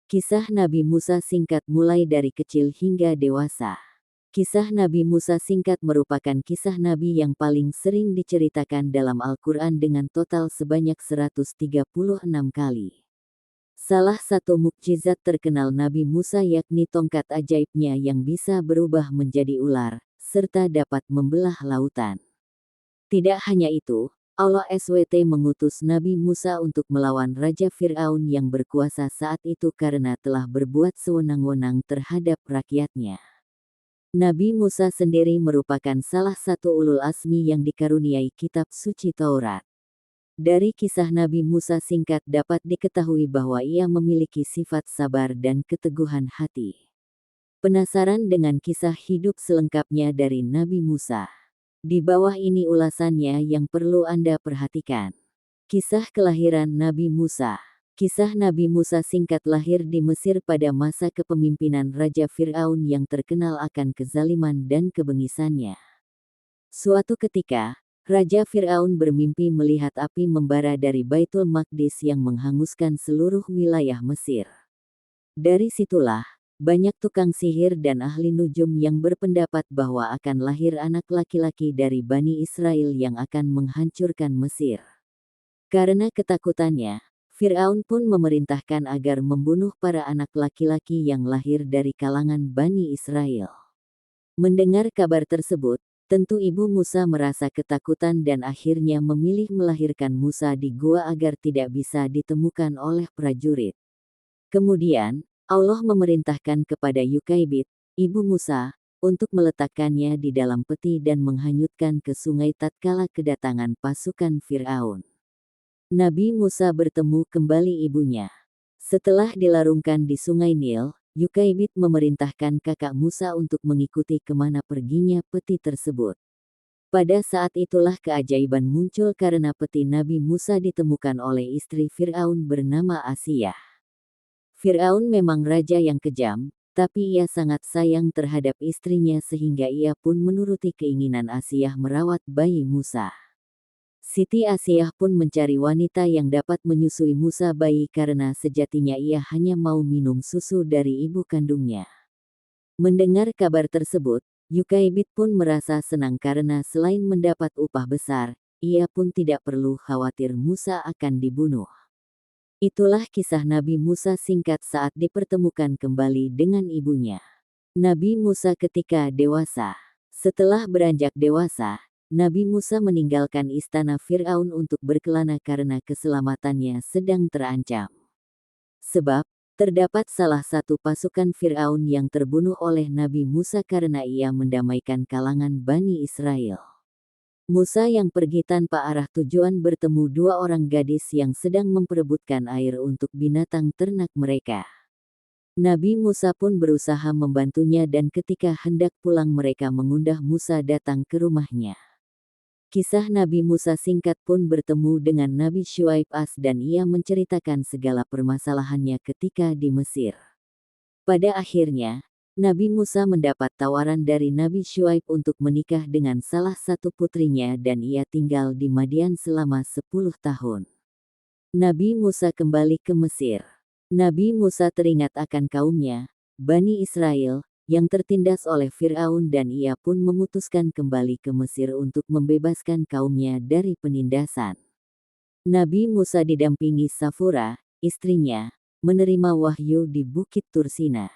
Kisah Nabi Musa singkat mulai dari kecil hingga dewasa. Kisah Nabi Musa singkat merupakan kisah Nabi yang paling sering diceritakan dalam Al-Quran dengan total sebanyak 136 kali. Salah satu mukjizat terkenal Nabi Musa yakni tongkat ajaibnya yang bisa berubah menjadi ular, serta dapat membelah lautan. Tidak hanya itu, Allah SWT mengutus Nabi Musa untuk melawan Raja Fir'aun yang berkuasa saat itu karena telah berbuat sewenang-wenang terhadap rakyatnya. Nabi Musa sendiri merupakan salah satu ulul azmi yang dikaruniai kitab suci Taurat. Dari kisah Nabi Musa singkat dapat diketahui bahwa ia memiliki sifat sabar dan keteguhan hati. Penasaran dengan kisah hidup selengkapnya dari Nabi Musa? Di bawah ini ulasannya yang perlu Anda perhatikan. Kisah kelahiran Nabi Musa. Kisah Nabi Musa singkat lahir di Mesir pada masa kepemimpinan Raja Fir'aun yang terkenal akan kezaliman dan kebengisannya. Suatu ketika, Raja Fir'aun bermimpi melihat api membara dari Baitul Maqdis yang menghanguskan seluruh wilayah Mesir. Dari situlah, banyak tukang sihir dan ahli nujum yang berpendapat bahwa akan lahir anak laki-laki dari Bani Israel yang akan menghancurkan Mesir. Karena ketakutannya, Fir'aun pun memerintahkan agar membunuh para anak laki-laki yang lahir dari kalangan Bani Israel. Mendengar kabar tersebut, tentu ibu Musa merasa ketakutan dan akhirnya memilih melahirkan Musa di gua agar tidak bisa ditemukan oleh prajurit. Kemudian, Allah memerintahkan kepada Yukaibid, ibu Musa, untuk meletakkannya di dalam peti dan menghanyutkan ke sungai tatkala kedatangan pasukan Fir'aun. Nabi Musa bertemu kembali ibunya. Setelah dilarungkan di sungai Nil, Yukaibid memerintahkan kakak Musa untuk mengikuti kemana perginya peti tersebut. Pada saat itulah keajaiban muncul karena peti Nabi Musa ditemukan oleh istri Fir'aun bernama Asiyah. Fir'aun memang raja yang kejam, tapi ia sangat sayang terhadap istrinya sehingga ia pun menuruti keinginan Asiyah merawat bayi Musa. Siti Asiyah pun mencari wanita yang dapat menyusui Musa bayi karena sejatinya ia hanya mau minum susu dari ibu kandungnya. Mendengar kabar tersebut, Yukaibid pun merasa senang karena selain mendapat upah besar, ia pun tidak perlu khawatir Musa akan dibunuh. Itulah kisah Nabi Musa singkat saat dipertemukan kembali dengan ibunya. Nabi Musa ketika dewasa. Setelah beranjak dewasa, Nabi Musa meninggalkan istana Fir'aun untuk berkelana karena keselamatannya sedang terancam. Sebab, terdapat salah satu pasukan Fir'aun yang terbunuh oleh Nabi Musa karena ia mendamaikan kalangan Bani Israel. Musa yang pergi tanpa arah tujuan bertemu dua orang gadis yang sedang memperebutkan air untuk binatang ternak mereka. Nabi Musa pun berusaha membantunya dan ketika hendak pulang mereka mengundang Musa datang ke rumahnya. Kisah Nabi Musa singkat pun bertemu dengan Nabi Syuaib dan ia menceritakan segala permasalahannya ketika di Mesir. Pada akhirnya, Nabi Musa mendapat tawaran dari Nabi Syuaib untuk menikah dengan salah satu putrinya dan ia tinggal di Madian selama 10 tahun. Nabi Musa kembali ke Mesir. Nabi Musa teringat akan kaumnya, Bani Israel, yang tertindas oleh Fir'aun dan ia pun memutuskan kembali ke Mesir untuk membebaskan kaumnya dari penindasan. Nabi Musa didampingi Safura, istrinya, menerima wahyu di Bukit Tursina.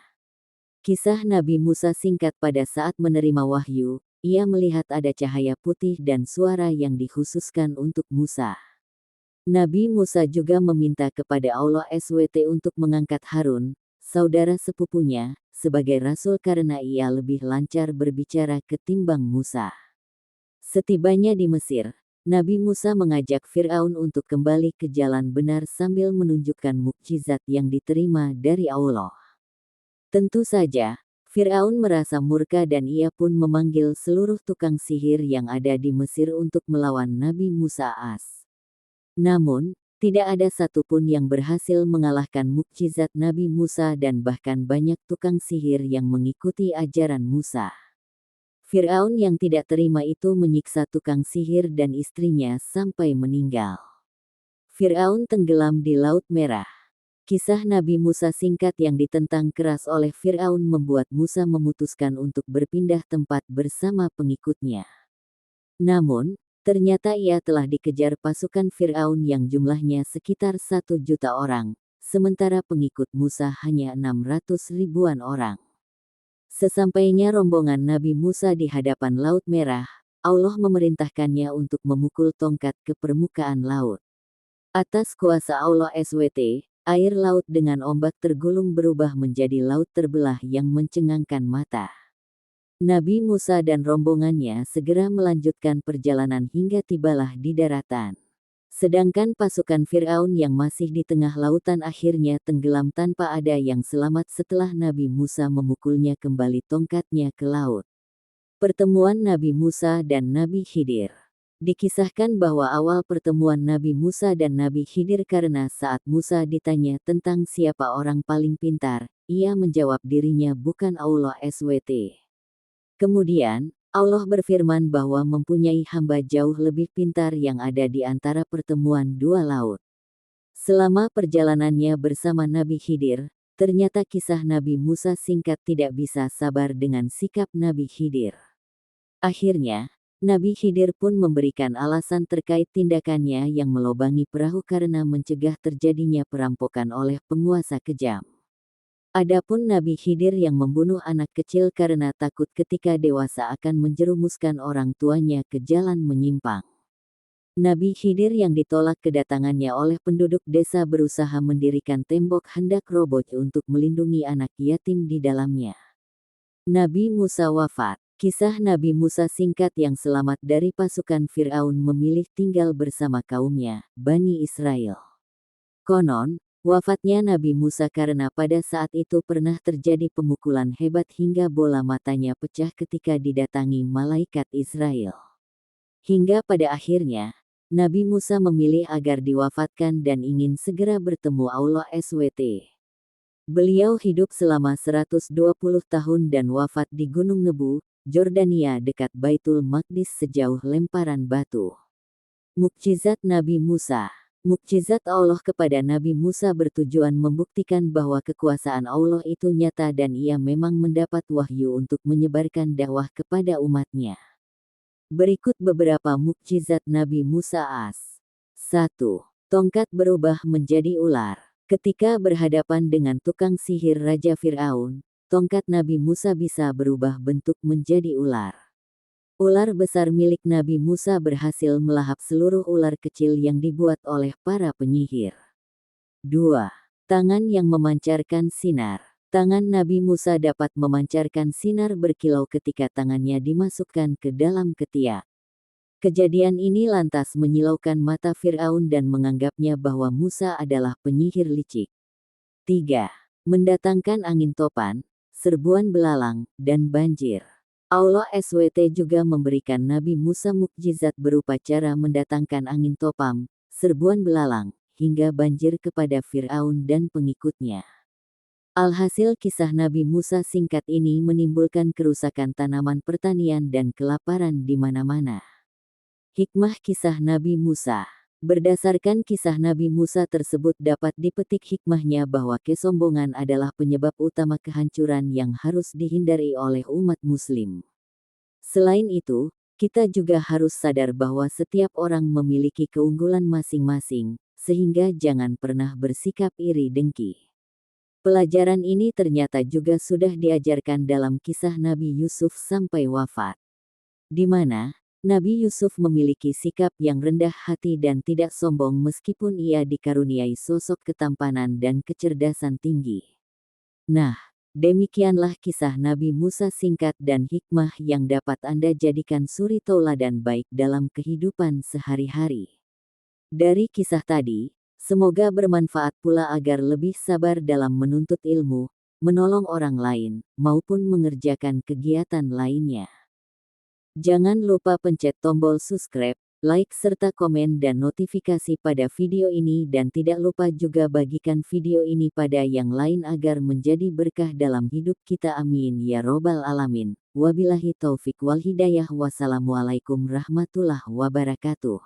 Kisah Nabi Musa singkat pada saat menerima wahyu, ia melihat ada cahaya putih dan suara yang dikhususkan untuk Musa. Nabi Musa juga meminta kepada Allah SWT untuk mengangkat Harun, saudara sepupunya, sebagai rasul karena ia lebih lancar berbicara ketimbang Musa. Setibanya di Mesir, Nabi Musa mengajak Fir'aun untuk kembali ke jalan benar sambil menunjukkan mukjizat yang diterima dari Allah. Tentu saja, Fir'aun merasa murka dan ia pun memanggil seluruh tukang sihir yang ada di Mesir untuk melawan Nabi Musa Namun, tidak ada satupun yang berhasil mengalahkan mukjizat Nabi Musa dan bahkan banyak tukang sihir yang mengikuti ajaran Musa. Fir'aun yang tidak terima itu menyiksa tukang sihir dan istrinya sampai meninggal. Fir'aun tenggelam di Laut Merah. Kisah Nabi Musa singkat yang ditentang keras oleh Fir'aun membuat Musa memutuskan untuk berpindah tempat bersama pengikutnya. Namun, ternyata ia telah dikejar pasukan Fir'aun yang jumlahnya sekitar 1 juta orang, sementara pengikut Musa hanya 600 ribuan orang. Sesampainya rombongan Nabi Musa di hadapan Laut Merah, Allah memerintahkannya untuk memukul tongkat ke permukaan laut. Atas kuasa Allah SWT, air laut dengan ombak tergulung berubah menjadi laut terbelah yang mencengangkan mata. Nabi Musa dan rombongannya segera melanjutkan perjalanan hingga tibalah di daratan. Sedangkan pasukan Fir'aun yang masih di tengah lautan akhirnya tenggelam tanpa ada yang selamat setelah Nabi Musa memukulnya kembali tongkatnya ke laut. Pertemuan Nabi Musa dan Nabi Khidir. Dikisahkan bahwa awal pertemuan Nabi Musa dan Nabi Khidir karena saat Musa ditanya tentang siapa orang paling pintar, ia menjawab dirinya bukan Allah SWT. Kemudian, Allah berfirman bahwa mempunyai hamba jauh lebih pintar yang ada di antara pertemuan dua laut. Selama perjalanannya bersama Nabi Khidir, ternyata kisah Nabi Musa singkat tidak bisa sabar dengan sikap Nabi Khidir. Akhirnya, Nabi Khidir pun memberikan alasan terkait tindakannya yang melobangi perahu karena mencegah terjadinya perampokan oleh penguasa kejam. Adapun Nabi Khidir yang membunuh anak kecil karena takut ketika dewasa akan menjerumuskan orang tuanya ke jalan menyimpang. Nabi Khidir yang ditolak kedatangannya oleh penduduk desa berusaha mendirikan tembok hendak roboh untuk melindungi anak yatim di dalamnya. Nabi Musa wafat. Kisah Nabi Musa singkat yang selamat dari pasukan Fir'aun memilih tinggal bersama kaumnya, Bani Israel. Konon, wafatnya Nabi Musa karena pada saat itu pernah terjadi pemukulan hebat hingga bola matanya pecah ketika didatangi malaikat Israel. Hingga pada akhirnya, Nabi Musa memilih agar diwafatkan dan ingin segera bertemu Allah SWT. Beliau hidup selama 120 tahun dan wafat di Gunung Nebu, Jordania dekat Baitul Maqdis sejauh lemparan batu. Mukjizat Nabi Musa. Mukjizat Allah kepada Nabi Musa bertujuan membuktikan bahwa kekuasaan Allah itu nyata dan ia memang mendapat wahyu untuk menyebarkan dakwah kepada umatnya. Berikut beberapa mukjizat Nabi Musa as. 1. Tongkat berubah menjadi ular. Ketika berhadapan dengan tukang sihir Raja Fir'aun, tongkat Nabi Musa bisa berubah bentuk menjadi ular. Ular besar milik Nabi Musa berhasil melahap seluruh ular kecil yang dibuat oleh para penyihir. 2. Tangan yang memancarkan sinar. Tangan Nabi Musa dapat memancarkan sinar berkilau ketika tangannya dimasukkan ke dalam ketiak. Kejadian ini lantas menyilaukan mata Fir'aun dan menganggapnya bahwa Musa adalah penyihir licik. 3. Mendatangkan angin topan, serbuan belalang, dan banjir. Allah SWT juga memberikan Nabi Musa mukjizat berupa cara mendatangkan angin topam, serbuan belalang, hingga banjir kepada Fir'aun dan pengikutnya. Alhasil kisah Nabi Musa singkat ini menimbulkan kerusakan tanaman pertanian dan kelaparan di mana-mana. Hikmah kisah Nabi Musa. Berdasarkan kisah Nabi Musa tersebut dapat dipetik hikmahnya bahwa kesombongan adalah penyebab utama kehancuran yang harus dihindari oleh umat muslim. Selain itu, kita juga harus sadar bahwa setiap orang memiliki keunggulan masing-masing, sehingga jangan pernah bersikap iri dengki. Pelajaran ini ternyata juga sudah diajarkan dalam kisah Nabi Yusuf sampai wafat, di mana Nabi Yusuf memiliki sikap yang rendah hati dan tidak sombong meskipun ia dikaruniai sosok ketampanan dan kecerdasan tinggi. Nah, demikianlah kisah Nabi Musa singkat dan hikmah yang dapat Anda jadikan suri tauladan baik dalam kehidupan sehari-hari. Dari kisah tadi, semoga bermanfaat pula agar lebih sabar dalam menuntut ilmu, menolong orang lain, maupun mengerjakan kegiatan lainnya. Jangan lupa pencet tombol subscribe, like serta komen dan notifikasi pada video ini dan tidak lupa juga bagikan video ini pada yang lain agar menjadi berkah dalam hidup kita amin ya robbal alamin. Wabillahi taufik wal hidayah wassalamualaikum warahmatullahi wabarakatuh.